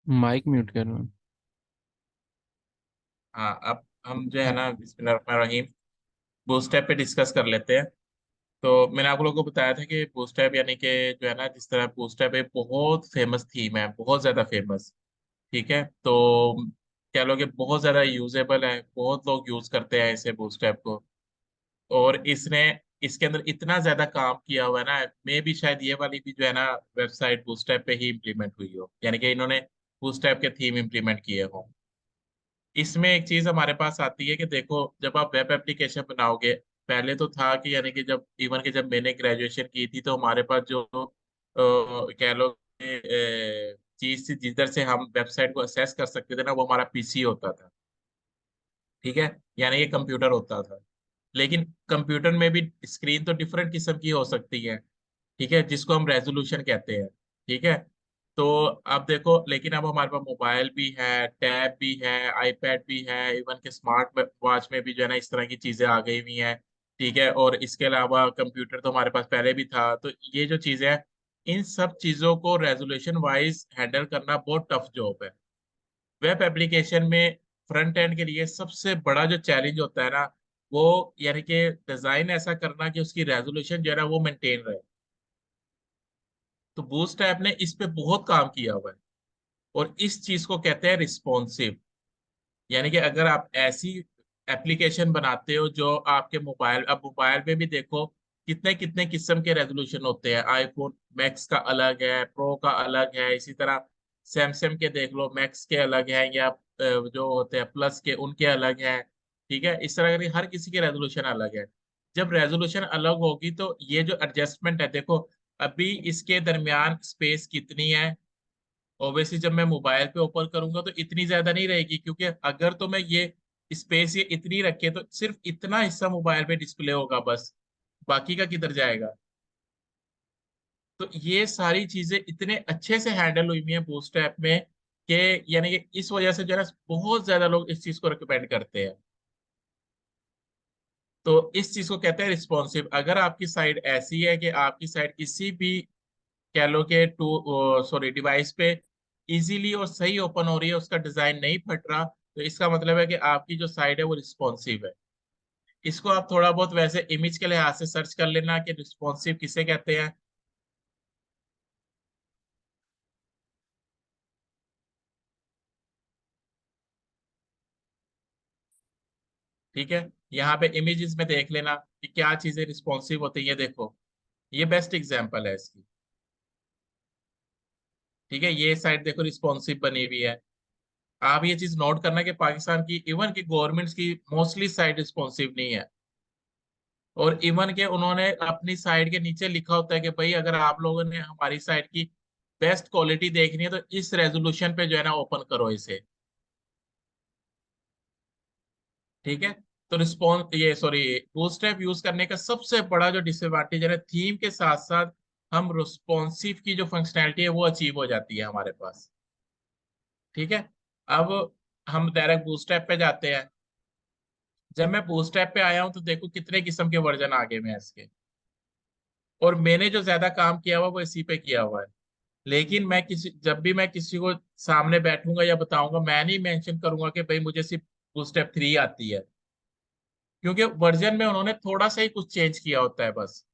Mic mute कर रहा हूँ। हाँ, अब हम जो है ना बिस्मिल्लाहिर्रहमानिर्रहीम बूटस्ट्रैप पे डिस्कस कर लेते हैं। तो मैंने आप लोगों को बताया था कि बूटस्ट्रैप यानी कि जो है ना, जिस तरह बूटस्ट्रैप एक बहुत फेमस थीम है, बहुत ज्यादा फेमस। ठीक है, तो कह लो कि बहुत ज्यादा यूजेबल है, बहुत लोग यूज करते हैं इसे बूटस्ट्रैप को। और इसने इसके अंदर इतना ज्यादा काम किया हुआ है ना, मे भी शायद ये वाली भी जो है ना वेबसाइट बूटस्ट्रैप पे ही इम्प्लीमेंट हुई हो, यानी कि इन्होंने बूटस्ट्रैप के थीम इम्प्लीमेंट किए हो। इसमें एक चीज हमारे पास आती है कि देखो, जब आप वेब एप्लीकेशन बनाओगे, पहले तो था कि यानी कि जब इवन कि जब मैंने ग्रेजुएशन की थी तो हमारे पास जो कह लो चीज थी जिधर से हम वेबसाइट को एक्सेस कर सकते थे ना, वो हमारा पीसी होता था। ठीक है, यानी कि कंप्यूटर होता था। लेकिन कंप्यूटर में भी स्क्रीन तो डिफरेंट किस्म की हो सकती है। ठीक है, जिसको हम रेजोल्यूशन कहते हैं। ठीक है, तो अब देखो, लेकिन अब हमारे पास मोबाइल भी है, टैब भी है, आईपैड भी है, इवन के स्मार्ट वॉच में भी जो है ना इस तरह की चीजें आ गई हुई हैं। ठीक है, और इसके अलावा कंप्यूटर तो हमारे पास पहले भी था। तो ये जो चीजें हैं, इन सब चीजों को रेजोल्यूशन वाइज हैंडल करना बहुत टफ जॉब है। वेब एप्लीकेशन में फ्रंट एंड के लिए सबसे बड़ा जो चैलेंज होता है ना, वो यानी कि डिजाइन ऐसा करना कि उसकी रेजोल्यूशन जो है ना वो मेंटेन रहे। तो बूस्ट ऐप ने इस पे बहुत काम किया हुआ है। और इस चीज को कहते हैं रिस्पॉन्सिव। यानी कि अगर आप ऐसी एप्लीकेशन बनाते हो जो आपके मोबाइल, अब मोबाइल में भी देखो कितने कितने किस्म के रेजोल्यूशन होते हैं। आईफोन मैक्स का अलग है, प्रो का अलग है, इसी तरह सैमसंग के देख लो, मैक्स के अलग है, या जो होते हैं प्लस के उनके अलग है। ठीक है, इस तरह करके हर किसी के रेजोल्यूशन अलग है। जब रेजोल्यूशन अलग होगी तो ये जो एडजस्टमेंट है, देखो अभी इसके दरमियान स्पेस कितनी है। ओब्वियसली जब मैं मोबाइल पे ओपन करूंगा तो इतनी ज्यादा नहीं रहेगी, क्योंकि अगर तो मैं ये स्पेस ये इतनी रखे तो सिर्फ इतना हिस्सा मोबाइल पे डिस्प्ले होगा बस, बाकी का किधर जाएगा। तो ये सारी चीजें इतने अच्छे से हैंडल हुई हुई है बूस्ट ऐप में कि यानी कि इस वजह से जो है ना बहुत ज्यादा लोग इस चीज को रिकमेंड करते हैं। तो इस चीज को कहते हैं रिस्पॉन्सिव। अगर आपकी साइट ऐसी है कि आपकी साइट किसी भी कह लो कि टू सॉरी डिवाइस पे इजीली और सही ओपन हो रही है, उसका डिजाइन नहीं फट रहा, तो इसका मतलब है कि आपकी जो साइट है वो रिस्पॉन्सिव है। इसको आप थोड़ा बहुत वैसे इमेज के लिहाज से सर्च कर लेना कि रिस्पॉन्सिव किसे कहते हैं। ठीक है, यहाँ पे इमेजेस में देख लेना कि क्या चीजें रिस्पॉन्सिव होती है। देखो, ये बेस्ट एग्जांपल है इसकी। ठीक है, ये साइट देखो रिस्पॉन्सिव बनी हुई है। आप ये चीज नोट करना कि पाकिस्तान की इवन की गवर्नमेंट्स की मोस्टली साइट रिस्पॉन्सिव नहीं है। और इवन के उन्होंने अपनी साइट के नीचे लिखा होता है कि भाई अगर आप लोगों ने हमारी साइट की बेस्ट क्वालिटी देखनी है तो इस रेजोल्यूशन पे जो है ना ओपन करो इसे। ठीक है, तो रिस्पॉन्स ये सॉरी बूटस्ट्रैप यूज करने का सबसे बड़ा जो डिसएडवांटेज है ना, थीम के साथ साथ हम रिस्पॉन्सिव की जो फंक्शनैलिटी है वो अचीव हो जाती है हमारे पास। ठीक है, अब हम डायरेक्ट बूटस्ट्रैप पे जाते हैं। जब मैं बूटस्ट्रैप पे आया हूं तो देखो कितने किस्म के वर्जन आगे में हैं इसके। और मैंने जो ज्यादा काम किया हुआ वो इसी पे किया हुआ है। लेकिन मैं किसी जब भी मैं किसी को सामने बैठूंगा या बताऊंगा, मैं नहीं मेंशन करूंगा कि भाई मुझे सिर्फ बूटस्ट्रैप 3 आती है। क्योंकि वर्जन में उन्होंने थोड़ा सा ही कुछ चेंज किया होता है बस,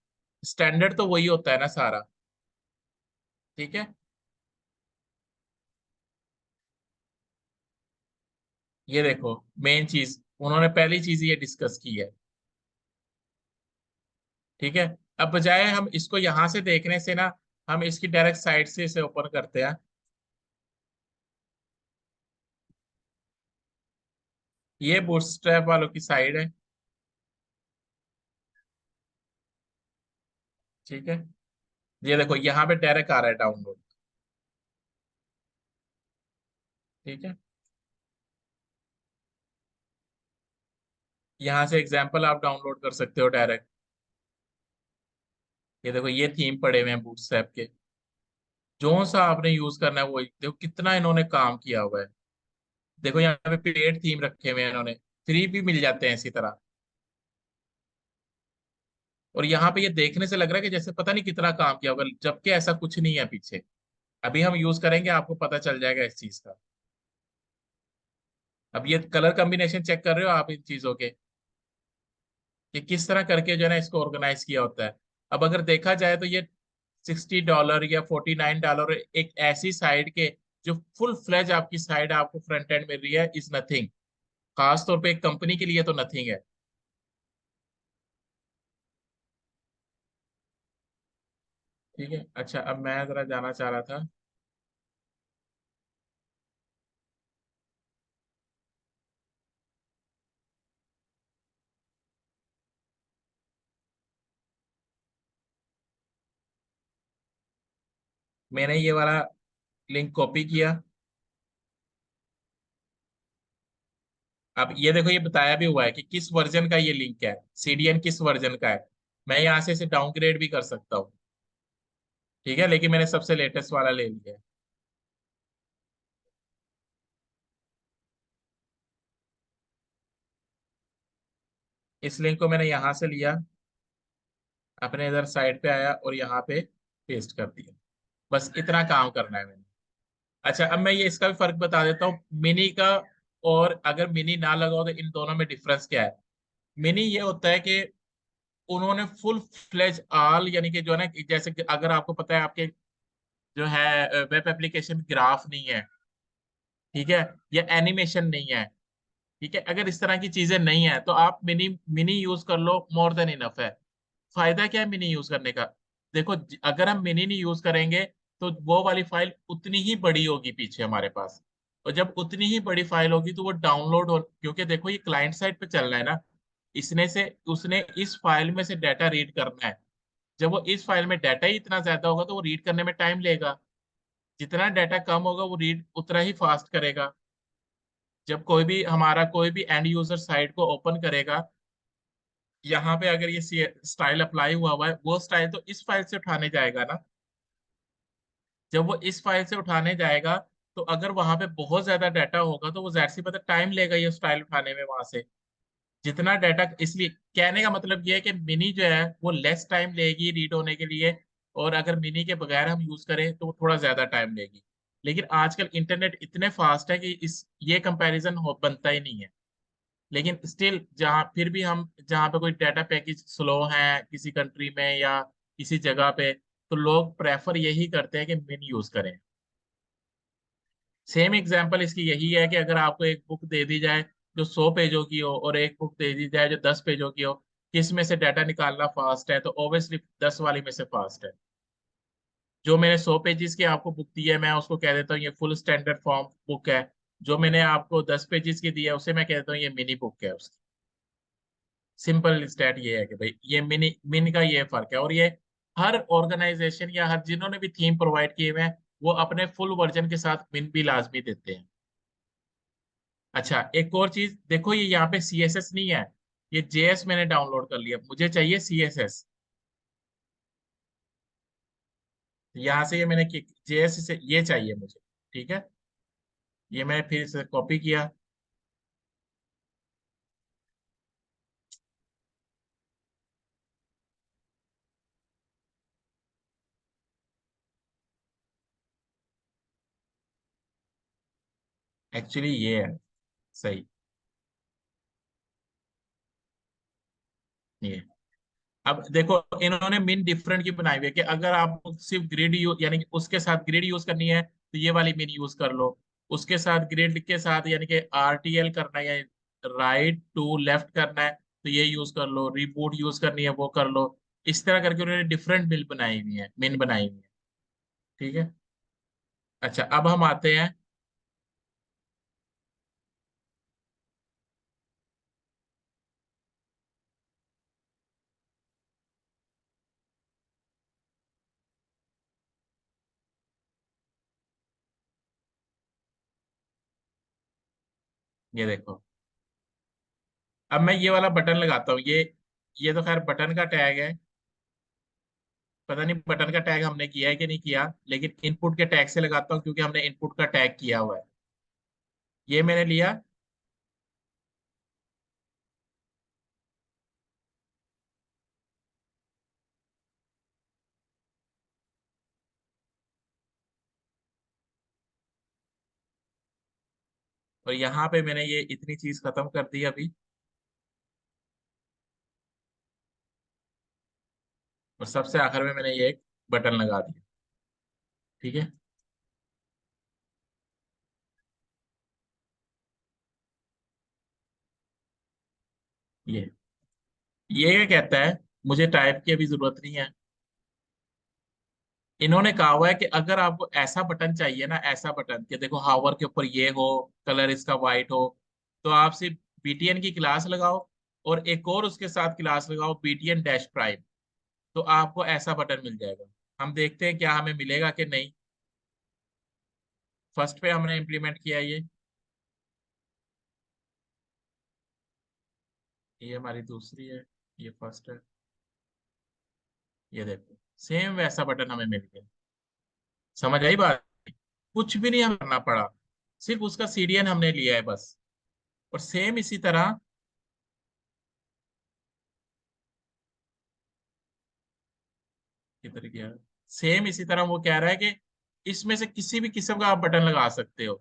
स्टैंडर्ड तो वही होता है ना सारा। ठीक है, ये देखो मेन चीज उन्होंने पहली चीज ये डिस्कस की है। ठीक है, अब बजाय हम इसको यहां से देखने से ना, हम इसकी डायरेक्ट साइड से इसे ओपन करते हैं। ये बूटस्ट्रैप वालों की साइड है। ठीक है, ये देखो यहाँ पे डायरेक्ट आ रहा है डाउनलोड। ठीक है, यहाँ से एग्जाम्पल आप डाउनलोड कर सकते हो डायरेक्ट। ये देखो ये थीम पड़े हुए हैं बूटस्ट्रैप के। जो सा आपने यूज करना है वो देखो कितना इन्होंने काम किया हुआ है। देखो यहाँ पे पेड थीम रखे हुए हैं इन्होंने, फ्री भी मिल जाते हैं इसी तरह। और यहाँ पे ये देखने से लग रहा है कि जैसे पता नहीं कितना काम किया होगा, जबकि ऐसा कुछ नहीं है पीछे। अभी हम यूज करेंगे, आपको पता चल जाएगा इस चीज का। अब ये कलर कॉम्बिनेशन चेक कर रहे हो आप इन चीजों के, कि किस तरह करके जो है ना इसको ऑर्गेनाइज किया होता है। अब अगर देखा जाए तो ये $60 या $49 एक ऐसी साइड के, जो फुल फ्लेज आपकी साइड आपको फ्रंट एंड मिल रही है, इज नथिंग। खास तौर पे एक कंपनी के लिए तो नथिंग है। ठीक है। अच्छा, अब मैं जरा जाना चाह रहा था, मैंने ये वाला लिंक कॉपी किया। अब ये देखो, ये बताया भी हुआ है कि किस वर्जन का ये लिंक है, सीडीएन किस वर्जन का है। मैं यहाँ से इसे डाउनग्रेड भी कर सकता हूँ। ठीक है, लेकिन मैंने सबसे लेटेस्ट वाला ले लिया है। इस लिंक को मैंने यहाँ से लिया, अपने इधर साइड पे आया और यहाँ पे पेस्ट कर दिया। बस इतना काम करना है मैंने। अच्छा, अब मैं ये इसका भी फर्क बता देता हूँ मिनी का, और अगर मिनी ना लगा हो तो इन दोनों में डिफरेंस क्या है। मिनी ये होता है कि उन्होंने फुल फ्लेज ऑल, यानी कि जो है ना, जैसे कि अगर आपको पता है आपके जो है वेब एप्लीकेशन ग्राफ नहीं है, ठीक है, या एनिमेशन नहीं है, ठीक है, अगर इस तरह की चीजें नहीं है तो आप मिनी मिनी यूज कर लो, मोर देन इनफ है। फायदा क्या है मिनी यूज करने का? देखो, अगर हम मिनी नहीं यूज करेंगे तो वो वाली फाइल उतनी ही बड़ी होगी पीछे हमारे पास। और जब उतनी ही बड़ी फाइल होगी तो वो डाउनलोड हो, क्योंकि देखो ये क्लाइंट साइड पे चल रहा है ना, इसने से उसने इस फाइल में से डाटा रीड करना है। जब वो इस फाइल में डाटा ही इतना ज्यादा होगा तो वो रीड करने में टाइम लेगा। जितना डाटा कम होगा वो रीड उतना ही फास्ट करेगा। जब कोई भी हमारा कोई भी एंड यूजर साइट को ओपन करेगा, यहाँ पे अगर ये स्टाइल अप्लाई हुआ हुआ है, वो स्टाइल तो इस फाइल से उठाने जाएगा ना। जब वो इस फाइल से उठाने जाएगा, तो अगर वहां पे बहुत ज्यादा डाटा होगा तो वो जाहिर सी बात है टाइम लेगा ये स्टाइल उठाने में वहां से। जितना डाटा, इसलिए कहने का मतलब ये है कि मिनी जो है वो लेस टाइम लेगी रीड होने के लिए, और अगर मिनी के बगैर हम यूज करें तो वो थोड़ा ज्यादा टाइम लेगी। लेकिन आजकल इंटरनेट इतने फास्ट है कि इस ये कंपैरिजन हो बनता ही नहीं है। लेकिन स्टिल जहाँ फिर भी हम जहाँ पे कोई डाटा पैकेज स्लो है किसी कंट्री में या किसी जगह पे, तो लोग प्रेफर यही करते हैं कि मिन यूज करें। सेम एग्जांपल इसकी यही है कि अगर आपको एक बुक दे दी जाए जो 100 पेजों की हो, और एक बुक दे दी जाए जो 10 पेजों की हो, किस में से डाटा निकालना फास्ट है, तो ऑब्वियसली 10 वाली में से फास्ट है। जो मैंने 100 पेजेस की आपको बुक दी है, मैं उसको कह देता हूँ ये फुल स्टैंडर्ड फॉर्म बुक है। जो मैंने आपको 10 पेजेस की दी है उसे मैं कह देता हूँ ये मिनी बुक है उसकी। सिंपल स्टैट ये है कि भाई ये मिनी मिन का ये फर्क है। और ये हर ऑर्गेनाइजेशन या हर जिन्होंने भी थीम प्रोवाइड किए हुए हैं, वो अपने फुल वर्जन के साथ मिन भी लाजमी देते हैं। अच्छा, एक और चीज देखो, ये यहाँ पे सीएसएस नहीं है, ये जेएस मैंने डाउनलोड कर लिया, मुझे चाहिए सीएसएस। यहाँ से ये मैंने जेएस से ये चाहिए मुझे। ठीक है, ये मैंने फिर से कॉपी किया। एक्चुअली ये है सही। ये अब देखो, इन्होंने मिन डिफरेंट की बनाई हुई है कि अगर आप सिर्फ ग्रिड यूज, यानी कि उसके साथ ग्रिड यूज करनी है तो ये वाली मिन यूज कर लो। उसके साथ ग्रिड के साथ यानी कि आरटीएल करना है या राइट टू लेफ्ट करना है तो ये यूज कर लो, रिबूट यूज करनी है वो कर लो। इस तरह करके उन्होंने डिफरेंट मिल बनाई हुई है, मिन बनाई हुई है। ठीक है। अच्छा, अब हम आते हैं। ये देखो, अब मैं ये वाला बटन लगाता हूँ, ये तो खैर बटन का टैग है। पता नहीं बटन का टैग हमने किया है कि नहीं किया, लेकिन इनपुट के टैग से लगाता हूँ क्योंकि हमने इनपुट का टैग किया हुआ है। ये मैंने लिया। और यहाँ पे मैंने ये इतनी चीज खत्म कर दी अभी। और सबसे आखिर में मैंने ये एक बटन लगा दिया। ठीक है। ये क्या कहता है, मुझे टाइप की अभी जरूरत नहीं है। इन्होंने कहा हुआ है कि अगर आपको ऐसा बटन चाहिए ना, ऐसा बटन कि देखो हावर के ऊपर ये हो, कलर इसका वाइट हो, तो आप सिर्फ बीटीएन की क्लास लगाओ और एक और उसके साथ क्लास लगाओ, बीटीएन डैश प्राइम। तो आपको ऐसा बटन मिल जाएगा। हम देखते हैं क्या हमें मिलेगा कि नहीं। फर्स्ट पे हमने इम्प्लीमेंट किया ये हमारी दूसरी है, ये फर्स्ट है। ये देखो सेम वैसा बटन हमें मिल गया। समझ आई बात? कुछ भी नहीं हमें करना पड़ा, सिर्फ उसका सीडीएन हमने लिया है बस। और सेम इसी तरह, किधर गया, सेम इसी तरह वो कह रहा है कि इसमें से किसी भी किस्म का आप बटन लगा सकते हो।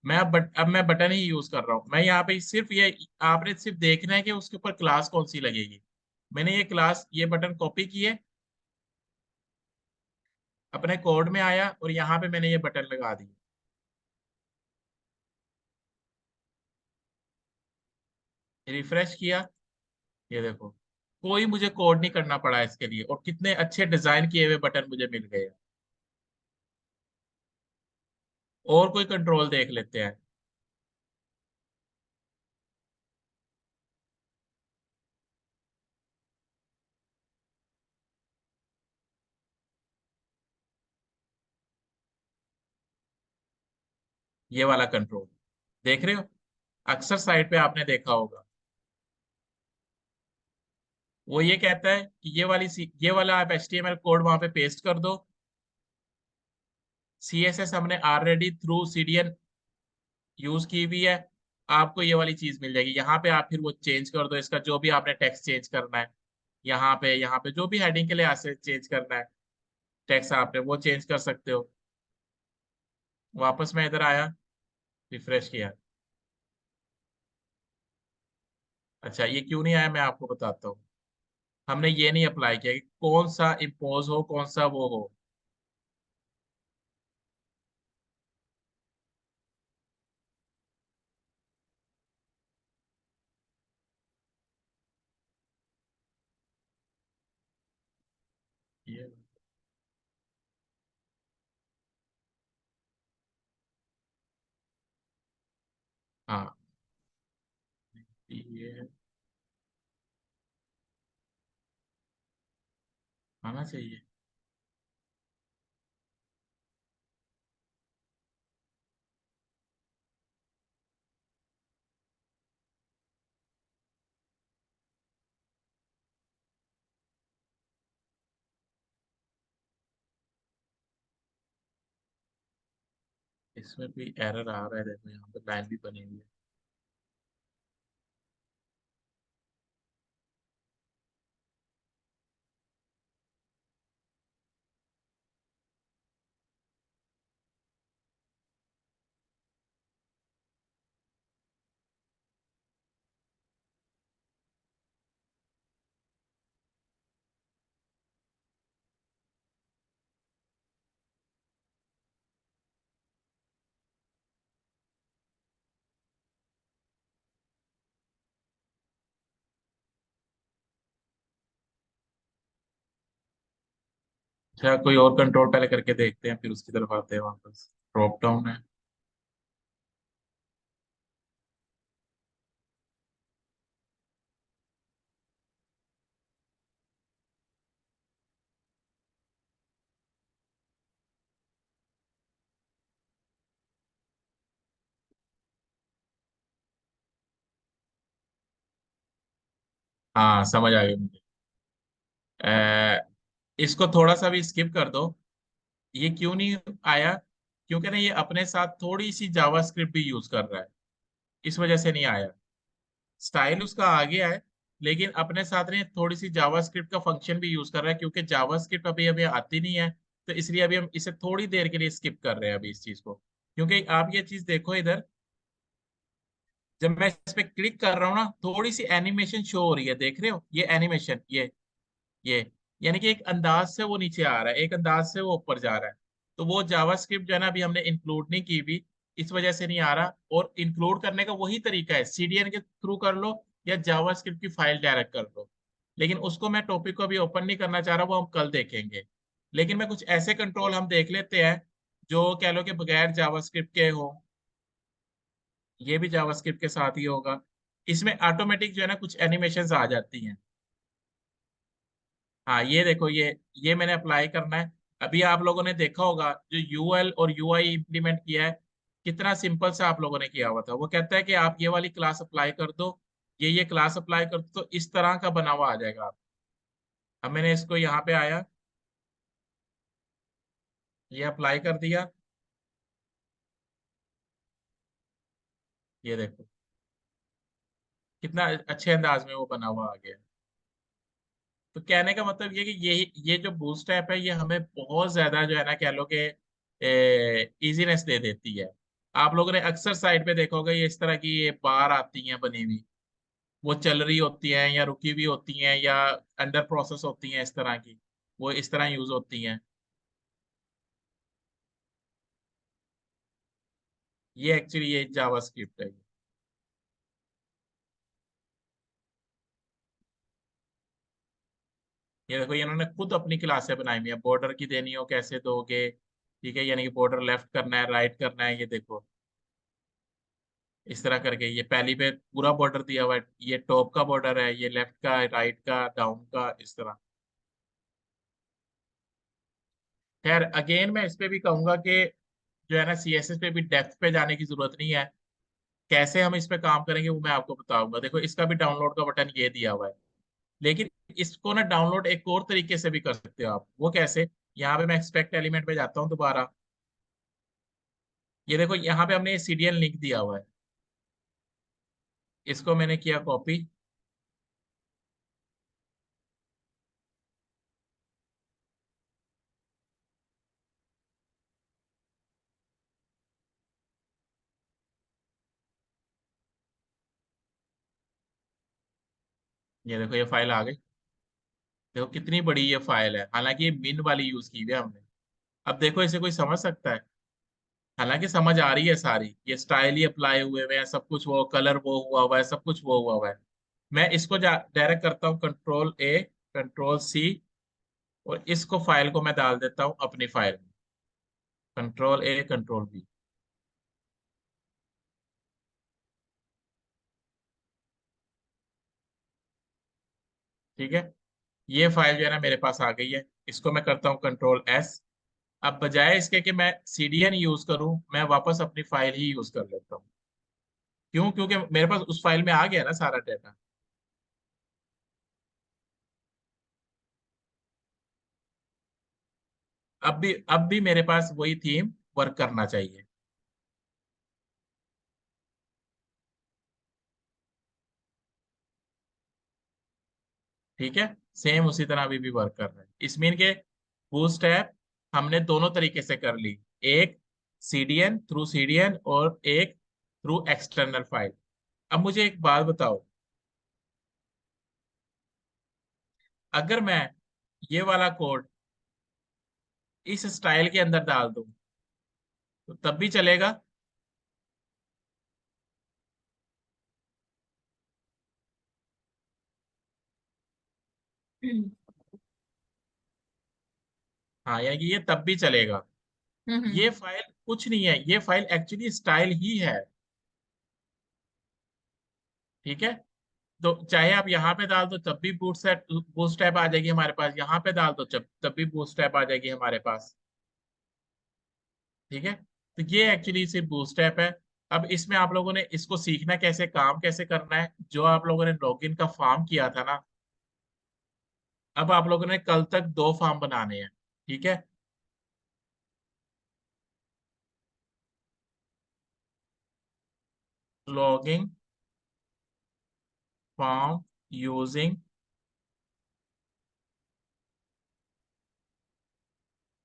अब मैं बटन ही यूज कर रहा हूँ। मैं यहाँ पे सिर्फ ये, आपने सिर्फ देखना है कि उसके ऊपर क्लास कौन सी लगेगी। मैंने ये क्लास, ये बटन कॉपी किए, अपने कोड में आया और यहाँ पे मैंने ये बटन लगा दिए। रिफ्रेश किया, ये देखो कोई मुझे कोड नहीं करना पड़ा इसके लिए, और कितने अच्छे डिजाइन किए हुए बटन मुझे मिल गए। और कोई कंट्रोल देख लेते हैं। ये वाला कंट्रोल देख रहे हो, अक्सर साइट पे आपने देखा होगा। वो ये कहता है कि ये वाला आप HTML कोड वहां पे पेस्ट कर दो। CSS हमने ऑलरेडी थ्रू सीडीएन यूज की हुई है। आपको ये वाली चीज मिल जाएगी यहाँ पे। आप फिर वो चेंज कर दो इसका, जो भी आपने टेक्स्ट चेंज करना है। यहाँ पे जो भी हेडिंग के लिए आपसे चेंज करना है टेक्स्ट, आपने वो चेंज कर सकते हो। वापस मैं इधर आया, रिफ्रेश किया। अच्छा, ये क्यों नहीं आया मैं आपको बताता हूँ। हमने ये नहीं अप्लाई किया कि कौन सा इम्पोज हो, कौन सा वो हो। ये, हाँ, ये आना चाहिए। इसमें भी एरर आ रहा है, देखो यहाँ पे लाइन भी बनी हुई है। अच्छा, कोई और कंट्रोल पहले करके देखते हैं, फिर उसकी तरफ आते हैं वापस। ड्रॉप डाउन है। हाँ, समझ आ गया मुझे। इसको थोड़ा सा भी स्किप कर दो। ये क्यों नहीं आया? क्योंकि ना ये अपने साथ थोड़ी सी जावास्क्रिप्ट भी यूज कर रहा है, इस वजह से नहीं आया। स्टाइल उसका आ गया है, लेकिन अपने साथ ने थोड़ी सी जावास्क्रिप्ट का फंक्शन भी यूज कर रहा है, क्योंकि जावास्क्रिप्ट अभी अभी आती नहीं है। तो इसलिए अभी हम इसे थोड़ी देर के लिए स्किप कर रहे हैं अभी इस चीज को। क्योंकि आप ये चीज देखो इधर, जब मैं इस पे क्लिक कर रहा हूँ ना, थोड़ी सी एनिमेशन शो हो रही है, देख रहे हो ये एनिमेशन, ये यानी कि एक अंदाज से वो नीचे आ रहा है, एक अंदाज से वो ऊपर जा रहा है। तो वो जावास्क्रिप्ट जो है ना, अभी हमने इंक्लूड नहीं की भी, इस वजह से नहीं आ रहा। और इंक्लूड करने का वही तरीका है, सीडीएन के थ्रू कर लो या जावास्क्रिप्ट की फाइल डायरेक्ट कर लो। लेकिन उसको मैं टॉपिक को अभी ओपन नहीं करना चाह रहा, वो हम कल देखेंगे। लेकिन मैं कुछ ऐसे कंट्रोल हम देख लेते हैं जो कह लो कि बगैर जावास्क्रिप्ट के हो। ये भी जावास्क्रिप्ट के साथ ही होगा। इसमें ऑटोमेटिक जो है ना कुछ एनिमेशंस आ जाती हैं। हाँ ये देखो, ये मैंने अप्लाई करना है। अभी आप लोगों ने देखा होगा जो यूएल और यूआई इंप्लीमेंट किया है, कितना सिंपल से आप लोगों ने किया हुआ था। वो कहता है कि आप ये वाली क्लास अप्लाई कर दो, ये क्लास अप्लाई कर दो, तो इस तरह का बना हुआ आ जाएगा आप। अब मैंने इसको यहाँ पे आया, ये अप्लाई कर दिया, ये देखो कितना अच्छे अंदाज में वो बना हुआ आ गया। तो कहने का मतलब ये कि ये जो बूस्ट ऐप है, ये हमें बहुत ज्यादा जो है ना कह लो कि इजीनेस दे देती है। आप लोगों ने अक्सर साइट पे देखा होगा, ये इस तरह की ये बार आती हैं बनी हुई, वो चल रही होती हैं या रुकी हुई होती हैं या अंडर प्रोसेस होती हैं, इस तरह की वो इस तरह यूज होती हैं। ये एक्चुअली ये जावास्क्रिप्ट है। ये देखो, ये इन्होंने खुद अपनी क्लासें बनाई हुई है, बॉर्डर की देनी हो कैसे दोगे, ठीक है, यानी कि बॉर्डर लेफ्ट करना है राइट करना है, ये देखो इस तरह करके। ये पहली पे पूरा बॉर्डर दिया हुआ है, ये टॉप का बॉर्डर है, ये लेफ्ट का, राइट का, डाउन का, इस तरह। खैर अगेन मैं इस पे भी कहूंगा कि जो है ना सीएसएस पे भी डेप्थ पे जाने की जरूरत नहीं है। कैसे हम इस पे काम करेंगे वो मैं आपको बताऊंगा। देखो इसका भी डाउनलोड का बटन ये दिया हुआ है। लेकिन इसको ना डाउनलोड एक और तरीके से भी कर सकते हो आप। वो कैसे? यहाँ पे मैं एक्सपेक्ट एलिमेंट पे जाता हूँ दोबारा। ये देखो यहाँ पे हमने सीडीएन लिंक दिया हुआ है, इसको मैंने किया कॉपी। ये देखो ये फाइल आ गई। देखो कितनी बड़ी ये फाइल है, हालांकि ये मिन वाली यूज की हुई है हमने। अब देखो इसे कोई समझ सकता है? हालांकि समझ आ रही है सारी, ये स्टाइल ही अप्लाई हुए हुए हैं, सब कुछ वो कलर वो हुआ हुआ है, सब कुछ वो हुआ हुआ है। मैं इसको डायरेक्ट करता हूँ कंट्रोल A, कंट्रोल C, और इसको फाइल को मैं डाल देता हूँ अपनी फाइल में, कंट्रोल A, कंट्रोल B। ठीक है, ये फाइल जो है ना मेरे पास आ गई है। इसको मैं करता हूँ कंट्रोल S। अब बजाय इसके कि मैं सीडीएन यूज करूँ, मैं वापस अपनी फाइल ही यूज कर लेता हूँ। क्यों? क्योंकि मेरे पास उस फाइल में आ गया ना सारा डाटा। अब भी मेरे पास वही थीम वर्क करना चाहिए। ठीक है, सेम उसी तरह अभी भी वर्क कर रहा है। इसमें के बूटस्ट्रैप हमने दोनों तरीके से कर ली, एक सीडीएन और एक थ्रू एक्सटर्नल फाइल। अब मुझे एक बात बताओ, अगर मैं ये वाला कोड इस स्टाइल के अंदर डाल दूं तो तब भी चलेगा? हम्म हाँ, यानी कि ये तब भी चलेगा। हम्म ये फाइल कुछ नहीं है, ये फाइल एक्चुअली स्टाइल ही है। ठीक है, तो चाहे आप यहाँ पे डाल दो तब भी बूटस्ट्रैप आ जाएगी हमारे पास, यहाँ पे डाल दो तब भी बूटस्ट्रैप आ जाएगी हमारे पास। ठीक है, तो ये एक्चुअली सिर्फ बूटस्ट्रैप है। अब इसमें आप लोगों ने इसको सीखना कैसे, काम कैसे करना है, जो आप लोगों ने लॉगिन का फॉर्म किया था ना, अब आप लोगों ने कल तक 2 फॉर्म बनाने हैं। ठीक है, लॉगिंग फॉर्म यूजिंग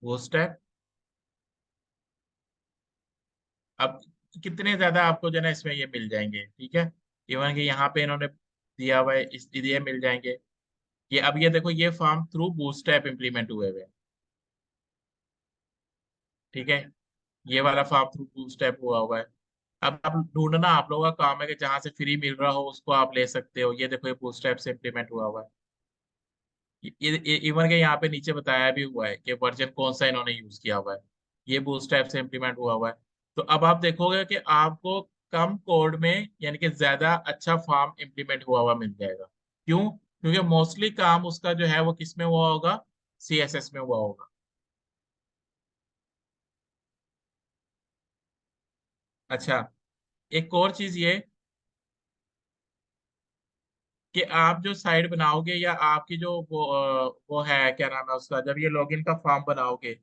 बूटस्ट्रैप। अब कितने ज्यादा आपको जो है ना इसमें ये मिल जाएंगे, ठीक है। इवन कि यहाँ पे इन्होंने दिया हुआ है, इस ये मिल जाएंगे। ये अब ये देखो, ये फॉर्म थ्रू बूटस्ट्रैप इंप्लीमेंट हुए हुए हैं, ठीक है। ये वाला फॉर्म थ्रू बूटस्ट्रैप हुआ हुआ है। अब आप ढूंढना, आप लोगों का काम है कि जहां से फ्री मिल रहा हो उसको आप ले सकते हो। ये देखो, ये बूटस्ट्रैप से इम्प्लीमेंट हुआ हुआ है। ये इवन के यहाँ पे नीचे बताया भी हुआ है कि वर्जन कौन सा इन्होंने यूज किया हुआ है। ये बूटस्ट्रैप से इम्प्लीमेंट हुआ हुआ है। तो अब आप देखोगे कि आपको कम कोड में यानी कि ज्यादा अच्छा फॉर्म इम्प्लीमेंट हुआ हुआ मिल जाएगा। क्यों? क्योंकि मोस्टली काम उसका जो है वो किस में हुआ होगा, CSS में हुआ होगा। अच्छा, एक और चीज ये कि आप जो साइट बनाओगे या आपकी जो वो है, क्या नाम है उसका, जब ये लॉगिन का फॉर्म बनाओगे,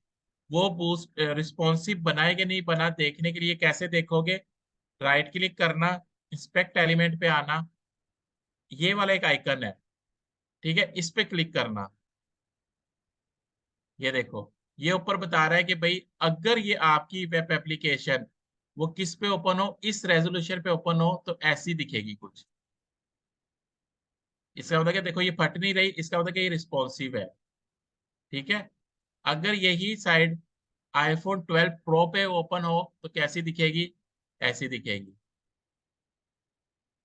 वो बूस्ट रिस्पॉन्सिव बना है कि नहीं बना, देखने के लिए कैसे देखोगे? राइट क्लिक करना, इंस्पेक्ट एलिमेंट पे आना, ये वाला एक आइकन है, ठीक है, इस पे क्लिक करना। ये देखो, ये ऊपर बता रहा है कि भाई अगर ये आपकी वेब एप्लीकेशन वो किस पे ओपन हो, इस रेजोल्यूशन पे ओपन हो तो ऐसी दिखेगी कुछ। इसका मतलब कि देखो ये फट नहीं रही, इसका मतलब कि ये रिस्पॉन्सिव है, ठीक है। अगर यही साइड iPhone 12 Pro पे ओपन हो तो कैसी दिखेगी? ऐसी दिखेगी।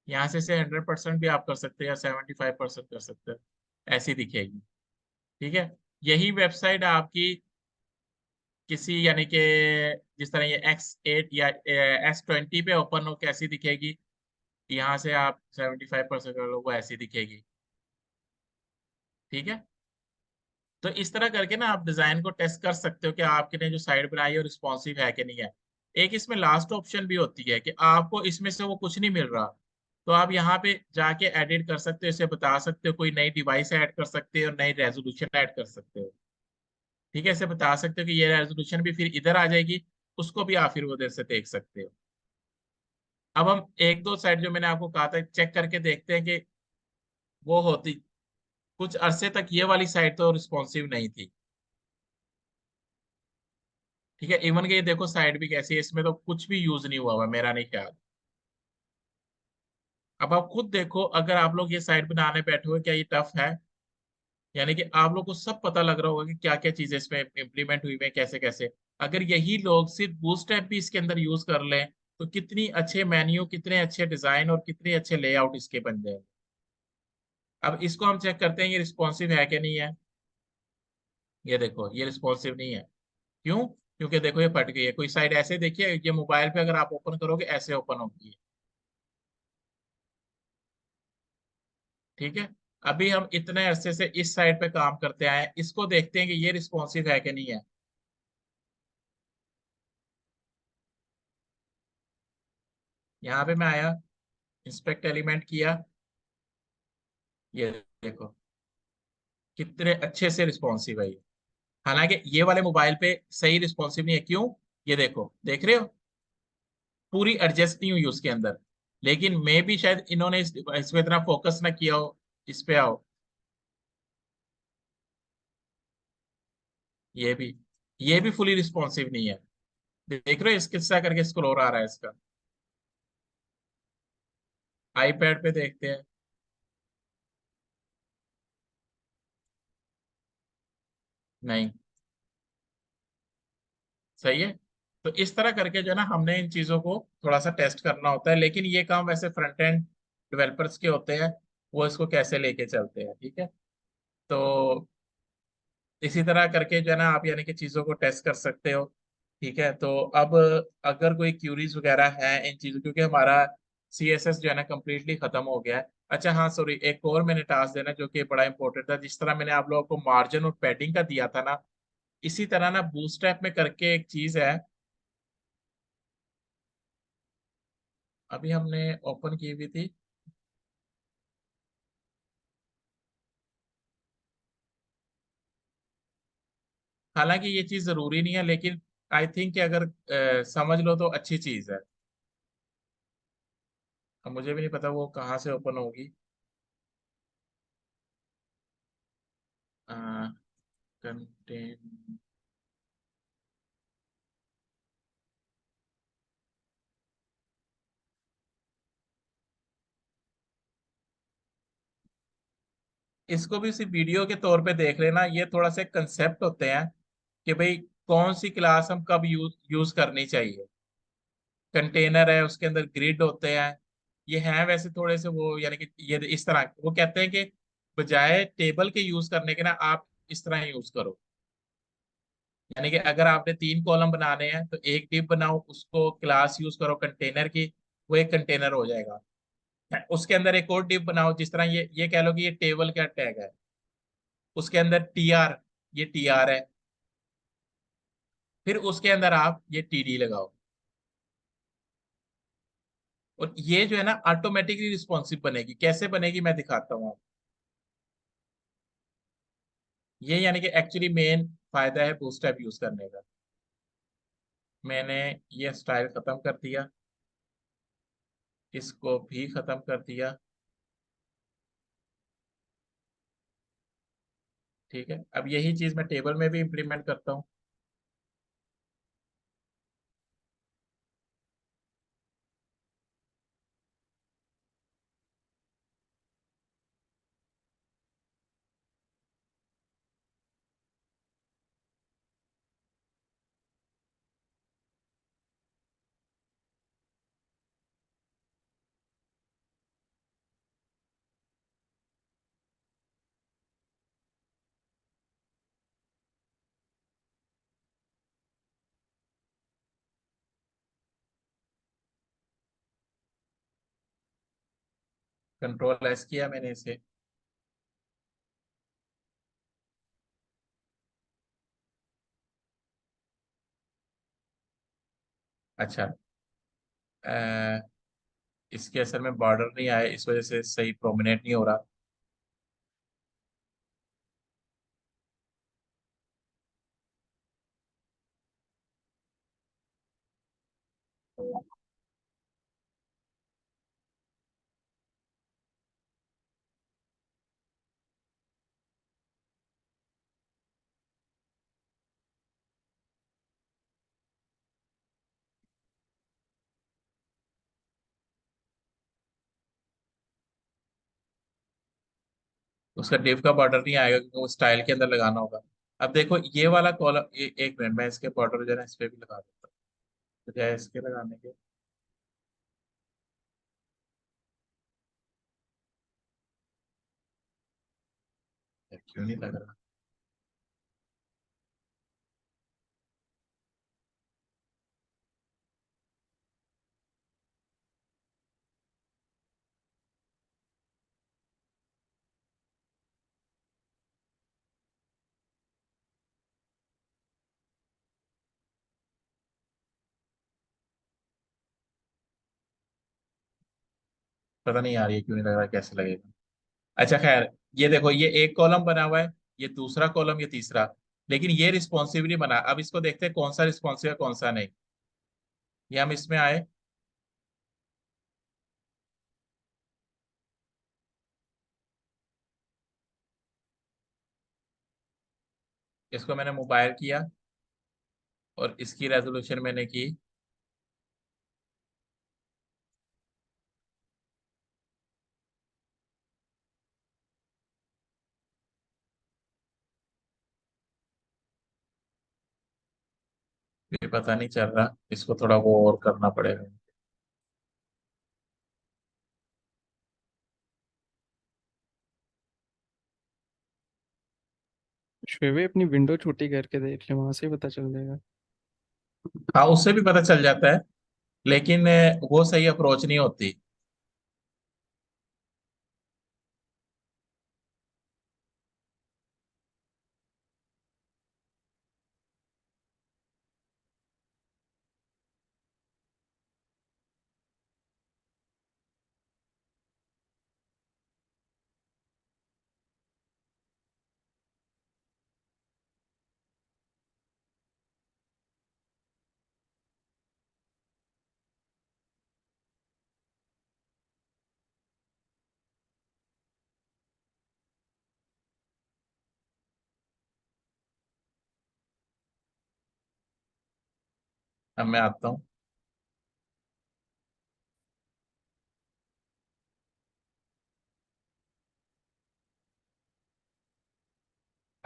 यहाँ से 100% भी आप कर सकते हैं या 75% कर सकते हैं, ऐसी दिखेगी, ठीक है। यही वेबसाइट आपकी किसी यानी कि जिस तरह ये X8 या S20 पे ओपन हो, कैसी दिखेगी? यहाँ से आप 75% कर लो, वो ऐसी दिखेगी, ठीक है। तो इस तरह करके ना आप डिजाइन को टेस्ट कर सकते हो कि आपके ने जो साइट बनाई है रिस्पॉन्सिव है कि नहीं है। एक इसमें लास्ट ऑप्शन भी होती है कि आपको इसमें से वो कुछ नहीं मिल रहा, तो आप यहाँ पे जाके एडिट कर सकते हो, इसे बता सकते हो, कोई नई डिवाइस ऐड कर सकते हो, नई रेजोल्यूशन ऐड कर सकते हो, ठीक है। इसे बता सकते हो कि ये रेजोल्यूशन भी फिर इधर आ जाएगी, उसको भी आप फिर उधर से देख सकते हो। अब हम एक दो साइट जो मैंने आपको कहा था चेक करके देखते हैं कि वो होती। कुछ अरसे तक ये वाली साइट तो रिस्पॉन्सिव नहीं थी, ठीक है। इवन के ये देखो साइट भी कैसी है, इसमें तो कुछ भी यूज नहीं हुआ हुआ मेरा नहीं ख्याल। अब आप खुद देखो, अगर आप लोग ये साइट बनाने बैठे हो, क्या ये टफ है? यानी कि आप लोग को सब पता लग रहा होगा कि क्या क्या चीजें इसमें इम्प्लीमेंट हुई है, कैसे कैसे। अगर यही लोग सिर्फ बूटस्ट्रैप भी इसके अंदर यूज कर लें तो कितनी अच्छे मेन्यू, कितने अच्छे डिजाइन और कितने अच्छे लेआउट इसके बन जाए। अब इसको हम चेक करते हैं ये रिस्पॉन्सिव है कि नहीं है। ये देखो, ये रिस्पॉन्सिव नहीं है। क्यों? क्योंकि देखो ये फट गई है। कोई साइट ऐसे देखिए, ये मोबाइल पे अगर आप ओपन करोगे ऐसे ओपन होगी, ठीक है। अभी हम इतने अरसे से इस साइट पे काम करते आए हैं, इसको देखते हैं कि ये रिस्पॉन्सिव है कि नहीं है। यहाँ पे मैं आया, इंस्पेक्ट एलिमेंट किया, ये देखो कितने अच्छे से रिस्पॉन्सिव है ये। हालांकि ये वाले मोबाइल पे सही रिस्पॉन्सिव नहीं है। क्यों? ये देखो, देख रहे हो, पूरी एडजस्ट नहीं हुई उसके अंदर। लेकिन मे भी शायद इन्होंने इसमें इतना फोकस ना किया हो। इस पे आओ, ये भी, ये भी फुली रिस्पॉन्सिव नहीं है। देख रहे हो, इस किस्सा करके स्क्रॉल आ रहा है इसका। आईपैड पे देखते हैं, नहीं सही है। तो इस तरह करके जो है ना, हमने इन चीजों को थोड़ा सा टेस्ट करना होता है, लेकिन ये काम वैसे फ्रंट एंड डेवलपर्स के होते हैं, वो इसको कैसे लेके चलते हैं, ठीक है। तो इसी तरह करके जो है ना आप यानी कि चीजों को टेस्ट कर सकते हो, ठीक है। तो अब अगर कोई क्यूरीज वगैरह है इन चीजों, क्योंकि हमारा CSS जो है ना कम्प्लीटली खत्म हो गया है। अच्छा हाँ, सॉरी, एक और मैंने टास्क देना जो कि बड़ा इंपॉर्टेंट था। जिस तरह मैंने आप लोगों को मार्जिन और पैडिंग का दिया था ना, इसी तरह ना बूटस्ट्रैप में करके एक चीज है, अभी हमने ओपन की हुई थी। हालांकि ये चीज जरूरी नहीं है, लेकिन आई थिंक कि अगर समझ लो तो अच्छी चीज है। अब मुझे भी नहीं पता वो कहाँ से ओपन होगी। कंटेन, इसको भी सिर्फ वीडियो के तौर पे देख लेना, ये थोड़ा सा कंसेप्ट होते हैं कि भाई कौन सी क्लास हम कब यूज यूज करनी चाहिए। कंटेनर है, उसके अंदर ग्रिड होते हैं। ये हैं वैसे थोड़े से वो, यानी कि ये इस तरह वो कहते हैं कि बजाय टेबल के यूज करने के ना, आप इस तरह यूज करो। यानी कि अगर आपने 3 कॉलम बनाने हैं तो एक डिव बनाओ, उसको क्लास यूज करो कंटेनर की, वो एक कंटेनर हो जाएगा। उसके अंदर एक और डिव बनाओ, जिस तरह ये कह लो कि ये टेबल का टैग है, उसके अंदर टीआर, ये टीआर है। फिर उसके अंदर आप ये टीडी लगाओ। और ये जो है ना ऑटोमेटिकली रिस्पॉन्सिव बनेगी। कैसे बनेगी मैं दिखाता हूँ आपको। ये यानी कि एक्चुअली मेन फायदा है बूटस्ट्रैप यूज करने का। मैंने ये स्टाइल खत्म कर दिया, इसको भी खत्म कर दिया। ठीक है, अब यही चीज मैं टेबल में भी इम्प्लीमेंट करता हूँ। कंट्रोल एस किया मैंने इसे। अच्छा, अ, इसके असर में बॉर्डर नहीं आया, इस वजह से सही प्रोमिनेंट नहीं हो रहा। उसका डिव का बॉर्डर नहीं आएगा क्योंकि वो स्टाइल के अंदर लगाना होगा। अब देखो ये वाला कॉलम, एक मिनट, मैं इसके बॉर्डर जो है ना इस पे भी लगा देता हूँ बजाय इसके लगाने के। क्यों नहीं लग रहा? पता नहीं यार, ये क्यों नहीं लग रहा, कैसे लगेगा। अच्छा खैर, ये देखो ये एक कॉलम बना हुआ है, ये दूसरा कॉलम, ये तीसरा। लेकिन ये रिस्पॉन्सिव नहीं बना। अब इसको देखते हैं कौन सा रिस्पॉन्सिव है कौन सा नहीं। ये हम इसमें आए, इसको मैंने मोबाइल किया और इसकी रेजोल्यूशन मैंने की। ये पता नहीं चल रहा, इसको थोड़ा वो और करना पड़ेगा। शोएब अपनी विंडो छोटी करके देख ले, वहां से ही पता चल जाएगा। हाँ, उससे भी पता चल जाता है, लेकिन वो सही अप्रोच नहीं होती। अब मैं आता हूँ।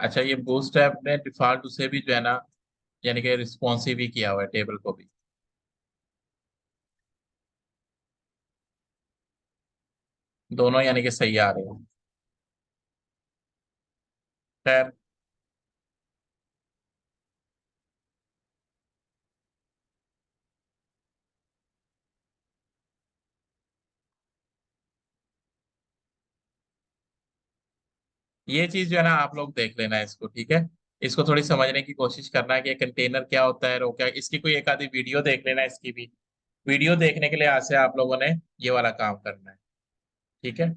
अच्छा, ये बूस्ट ऐप ने डिफॉल्ट उसे भी जो है ना, यानी कि रिस्पॉन्सिव ही किया हुआ है टेबल को भी। दोनों यानी कि सही आ रहे हैं। खैर, ये चीज जो है ना आप लोग देख लेना इसको, ठीक है। इसको थोड़ी समझने की कोशिश करना है कि कंटेनर क्या होता है, रो क्या, इसकी कोई एक आधी वीडियो देख लेना इसकी भी। वीडियो देखने के लिए आज से आप लोगों ने ये वाला काम करना है, ठीक है।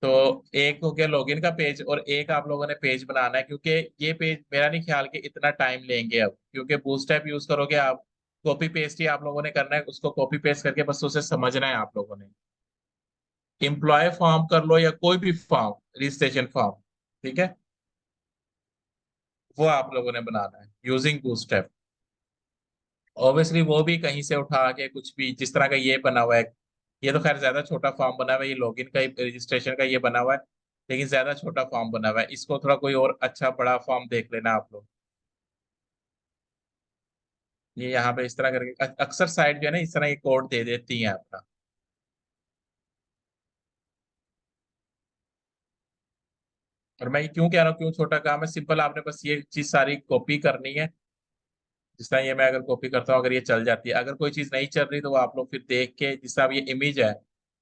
तो एक हो गया लॉगिन का पेज, और एक आप लोगों ने पेज बनाना है, क्योंकि ये पेज मेरा नहीं ख्याल कि इतना टाइम लेंगे अब, क्योंकि बूटस्ट्रैप यूज करोगे आप। कॉपी पेस्ट ही आप लोगों ने करना है, उसको कॉपी पेस्ट करके बस उसे समझना है आप लोगों ने। एम्प्लॉय फॉर्म कर लो या कोई भी फॉर्म, रजिस्ट्रेशन फॉर्म, ठीक है, वो आप लोगों ने बनाना है यूजिंग बूटस्ट्रैप। ऑब्वियसली वो भी कहीं से उठा के कुछ भी, जिस तरह का ये बना हुआ है, ये तो खैर ज्यादा छोटा फॉर्म बना हुआ है, ये लॉगिन का रजिस्ट्रेशन का ये बना हुआ है, लेकिन ज्यादा छोटा फॉर्म बना हुआ है, इसको थोड़ा कोई और अच्छा बड़ा फॉर्म देख लेना आप लोग। ये यहाँ पे इस तरह करके अक्सर साइट जो है ना इस तरह ये कोड दे देती है आपका। और मैं ये क्यों कह रहा हूँ क्यों छोटा काम है, सिंपल, आपने बस ये चीज सारी कॉपी करनी है। जिस तरह ये मैं अगर कॉपी करता हूँ, अगर ये चल जाती है, अगर कोई चीज नहीं चल रही तो वो आप लोग फिर देख के, जिस तरह अब ये इमेज है,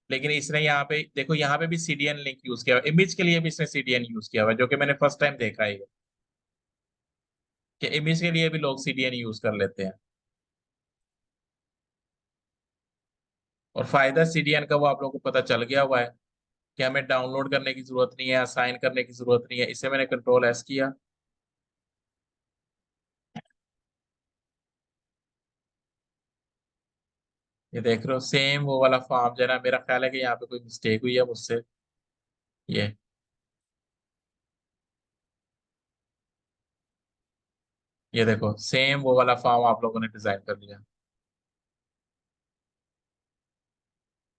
लेकिन इसने यहाँ पे देखो, यहाँ पे भी सीडीएन लिंक यूज किया हुआ है, इमेज के लिए भी इसने सीडीएन यूज किया हुआ है, जो कि मैंने फर्स्ट टाइम देखा है ये, कि इमेज के लिए भी लोग सीडीएन यूज कर लेते हैं। और फायदा सीडीएन का वो आप लोगों को पता चल गया हुआ है, कि हमें डाउनलोड करने की जरूरत नहीं है, असाइन करने की जरूरत नहीं है, इसे मैंने कंट्रोल एस किया। ये देख रहे हो सेम वो वाला फॉर्म जो है ना, मेरा ख्याल है कि यहाँ पे कोई मिस्टेक हुई है मुझसे। ये ये देखो सेम वो वाला फॉर्म आप लोगों ने डिजाइन कर लिया।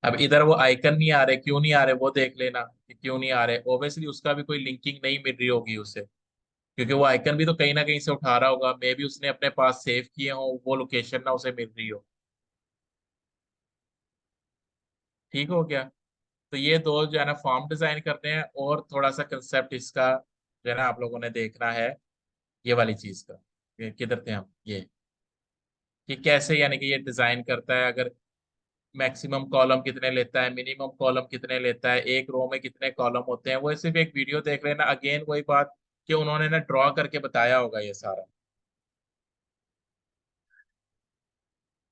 अब इधर वो आइकन नहीं आ रहे, क्यों नहीं आ रहे वो देख लेना कि क्यों नहीं आ रहे। ओब्वियसली उसका भी कोई लिंकिंग नहीं मिल रही होगी उसे, क्योंकि वो आइकन भी तो कहीं ना कहीं से उठा रहा होगा, मे भी उसने अपने पास सेव किए हो वो लोकेशन ना उसे मिल रही हो। ठीक हो गया। तो ये दो जो है ना फॉर्म डिजाइन करने हैं, और थोड़ा सा कंसेप्ट इसका जो है ना आप लोगों ने देखना है, ये वाली चीज का, किधर थे हम, ये कि कैसे यानी कि ये डिजाइन करता है, अगर मैक्सिमम कॉलम कितने लेता है, मिनिमम कॉलम कितने लेता है, एक रो में कितने कॉलम होते हैं, वो सिर्फ एक वीडियो देख लेना, अगेन वही बात कि उन्होंने ना ड्रॉ करके बताया होगा ये सारा।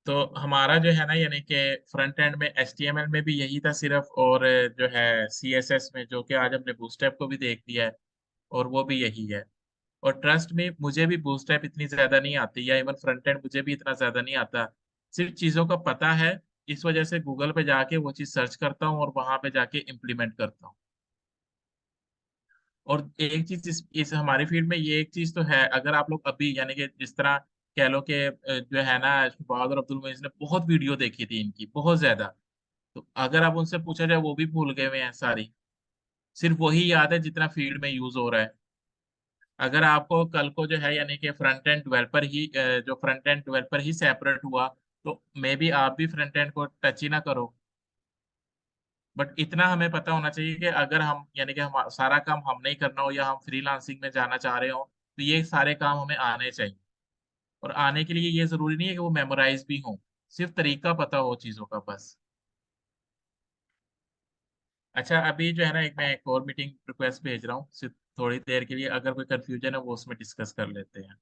तो हमारा जो है ना यानी कि फ्रंट एंड में HTML में भी यही था सिर्फ, और जो है CSS में, जो कि आज हमने बूटस्ट्रैप को भी देख लिया है, और वो भी यही है। और ट्रस्ट में मुझे भी बूटस्ट्रैप इतनी ज्यादा नहीं आती, या इवन फ्रंट एंड मुझे भी इतना ज्यादा नहीं आता। सिर्फ चीजों का पता है, इस वजह से गूगल पे जाके वो चीज सर्च करता हूँ और वहां पे जाके इम्प्लीमेंट करता हूँ। और एक चीज इस हमारी फील्ड में ये एक चीज तो है, अगर आप लोग अभी यानी कि जिस तरह कह लो कि जो है ना शहबाज और अब्दुल मोइज ने बहुत वीडियो देखी थी इनकी, बहुत ज्यादा। तो अगर आप उनसे पूछा जाए वो भी भूल गए हुए हैं सारी, सिर्फ वही याद है जितना फील्ड में यूज हो रहा है। अगर आपको कल को जो है यानी कि फ्रंट एंड डेवलपर ही जो फ्रंट एंड डेवलपर ही सेपरेट हुआ, तो मे बी आप भी फ्रंट एंड को टच ही ना करो। बट इतना हमें पता होना चाहिए कि अगर हम यानी कि हम सारा काम हम नहीं करना हो, या हम फ्रीलांसिंग में जाना चाह रहे हो, तो ये सारे काम हमें आने चाहिए। और आने के लिए ये जरूरी नहीं है कि वो मेमोराइज भी हो, सिर्फ तरीका पता हो चीजों का बस। अच्छा, अभी जो है ना एक मैं एक और मीटिंग रिक्वेस्ट भेज रहा हूँ, सिर्फ थोड़ी देर के लिए, अगर कोई कंफ्यूजन है वो उसमें डिस्कस कर लेते हैं।